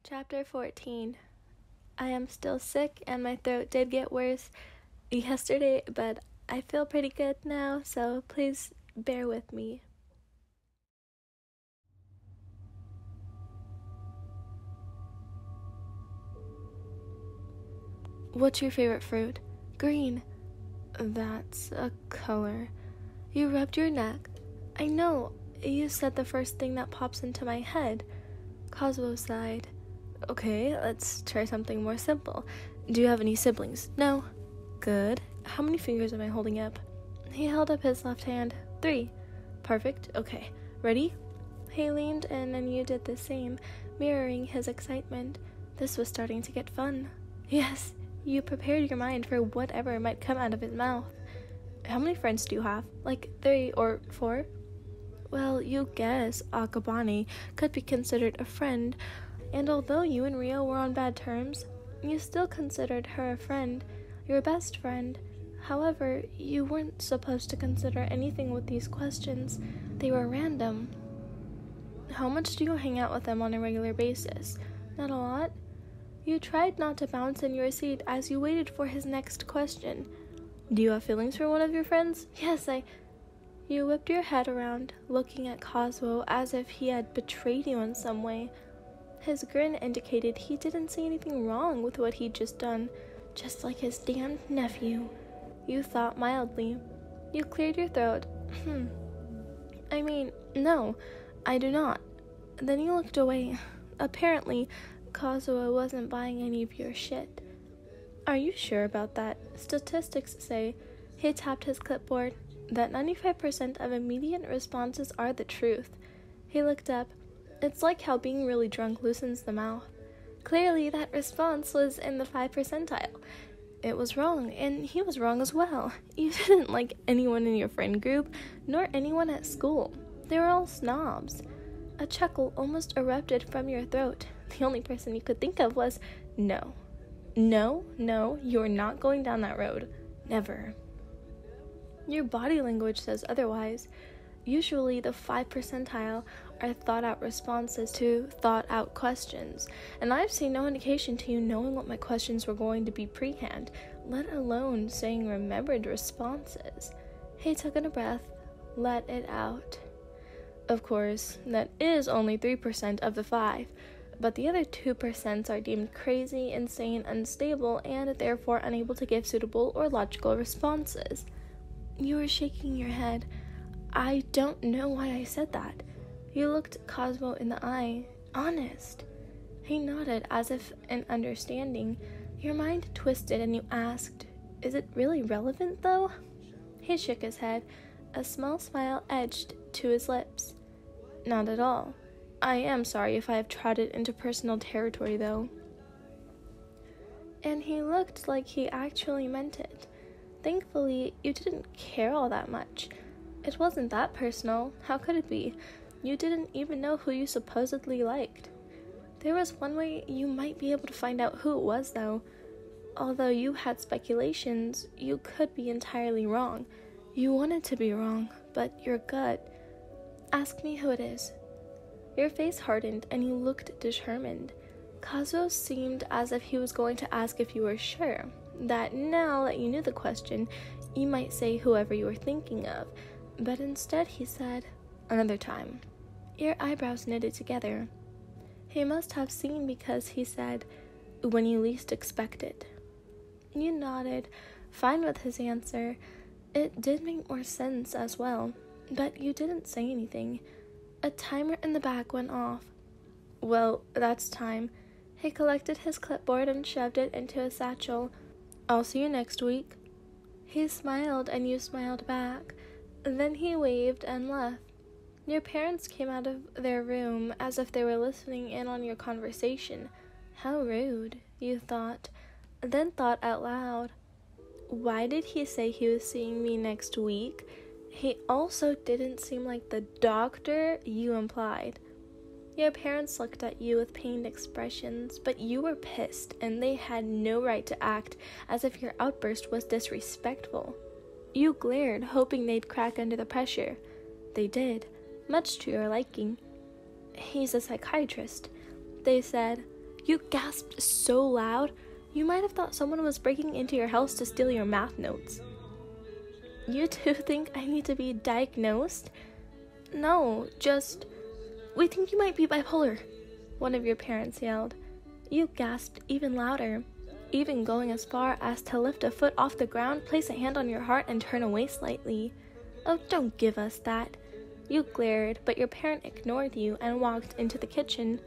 Chapter 14. I am still sick and my throat did get worse yesterday, but I feel pretty good now, so please bear with me. What's your favorite fruit? Green. That's a color. You rubbed your neck. I know. You said the first thing that pops into my head. Cosmo sighed. Okay, let's try something more simple. Do you have any siblings? No. Good. How many fingers am I holding up? He held up his left hand. 3. Perfect. Okay. Ready? He leaned in and you did the same, mirroring his excitement. This was starting to get fun. Yes, you prepared your mind for whatever might come out of his mouth. How many friends do you have? Like 3 or 4? Well, you guess Akabane could be considered a friend, and although you and Rio were on bad terms, you still considered her a friend, your best friend. However, you weren't supposed to consider anything with these questions. They were random. How much do you hang out with them on a regular basis? Not a lot. You tried not to bounce in your seat as you waited for his next question. Do you have feelings for one of your friends? Yes, You whipped your head around, looking at Cosmo as if he had betrayed you in some way. His grin indicated he didn't see anything wrong with what he'd just done, just like his damned nephew. You thought mildly. You cleared your throat. I mean, no, I do not. Then you looked away. Apparently, Cosmo wasn't buying any of your shit. Are you sure about that? Statistics say, he tapped his clipboard, that 95% of immediate responses are the truth. He looked up. It's like how being really drunk loosens the mouth. Clearly, that response was in the 5th percentile. It was wrong, and he was wrong as well. You didn't like anyone in your friend group, nor anyone at school. They were all snobs. A chuckle almost erupted from your throat. The only person you could think of was, no. No, you're not going down that road. Never. Your body language says otherwise. Usually the 5th percentile are thought-out responses to thought-out questions, and I've seen no indication to you knowing what my questions were going to be pre-hand, let alone saying remembered responses. He took in a breath, let it out. Of course, that is only 3% of the 5, but the other 2% are deemed crazy, insane, unstable, and therefore unable to give suitable or logical responses. You were shaking your head. I don't know why I said that. You looked Cosmo in the eye. Honest. He nodded as if in understanding. Your mind twisted and you asked, is it really relevant though? He shook his head. A small smile edged to his lips. Not at all. I am sorry if I have trotted into personal territory though. And he looked like he actually meant it. Thankfully, you didn't care all that much. It wasn't that personal. How could it be? You didn't even know who you supposedly liked. There was one way you might be able to find out who it was, though. Although you had speculations, you could be entirely wrong. You wanted to be wrong, but your gut. Ask me who it is. Your face hardened and you looked determined. Cosmo seemed as if he was going to ask if you were sure, that now that you knew the question, you might say whoever you were thinking of, but instead he said, another time. Your eyebrows knitted together. He must have seen because he said, when you least expect it. You nodded, fine with his answer. It did make more sense as well, but you didn't say anything. A timer in the back went off. Well, that's time. He collected his clipboard and shoved it into a satchel. I'll see you next week. He smiled and you smiled back. Then he waved and left. Your parents came out of their room as if they were listening in on your conversation. How rude, you thought, then thought out loud. Why did he say he was seeing me next week? He also didn't seem like the doctor you implied. Your parents looked at you with pained expressions, but you were pissed, and they had no right to act as if your outburst was disrespectful. You glared, hoping they'd crack under the pressure. They did, much to your liking. He's a psychiatrist, they said. You gasped so loud, you might have thought someone was breaking into your house to steal your math notes. You two think I need to be diagnosed? No, just, we think you might be bipolar, one of your parents yelled. You gasped even louder, even going as far as to lift a foot off the ground, place a hand on your heart, and turn away slightly. Oh, don't give us that. You glared, but your parent ignored you and walked into the kitchen.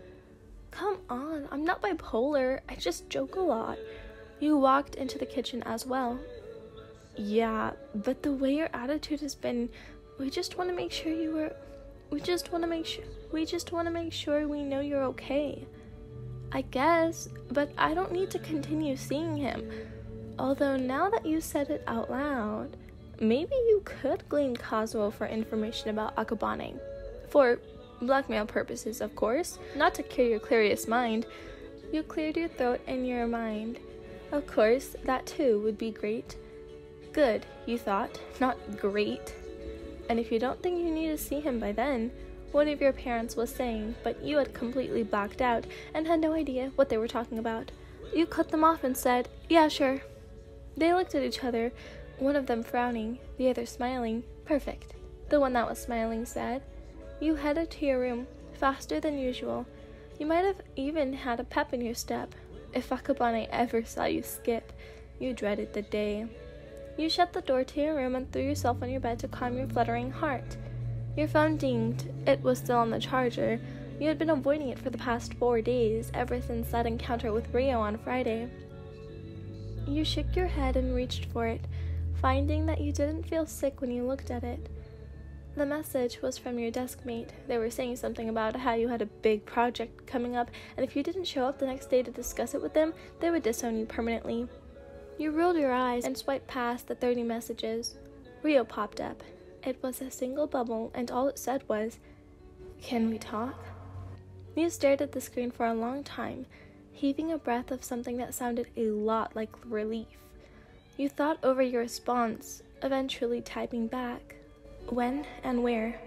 Come on, I'm not bipolar, I just joke a lot. You walked into the kitchen as well. Yeah, but the way your attitude has been, we just want to make sure we know you're okay. I guess, but I don't need to continue seeing him. Although now that you said it out loud, maybe you could glean Kazuo for information about Akabane. For blackmail purposes, of course, not to clear your curious mind. You cleared your throat and your mind. Of course, that too would be great. Good, you thought, not great. And if you don't think you need to see him by then, one of your parents was saying, but you had completely blacked out and had no idea what they were talking about. You cut them off and said, yeah, sure. They looked at each other, one of them frowning, the other smiling. Perfect. The one that was smiling said. You headed to your room, faster than usual. You might have even had a pep in your step. If Akabane ever saw you skip, you dreaded the day. You shut the door to your room and threw yourself on your bed to calm your fluttering heart. Your phone dinged. It was still on the charger. You had been avoiding it for the past 4 days, ever since that encounter with Rio on Friday. You shook your head and reached for it, finding that you didn't feel sick when you looked at it. The message was from your desk mate. They were saying something about how you had a big project coming up, and if you didn't show up the next day to discuss it with them, they would disown you permanently. You rolled your eyes and swiped past the 30 messages. Rio popped up. It was a single bubble, and all it said was, "Can we talk?" You stared at the screen for a long time, heaving a breath of something that sounded a lot like relief. You thought over your response, eventually typing back, "When and where?"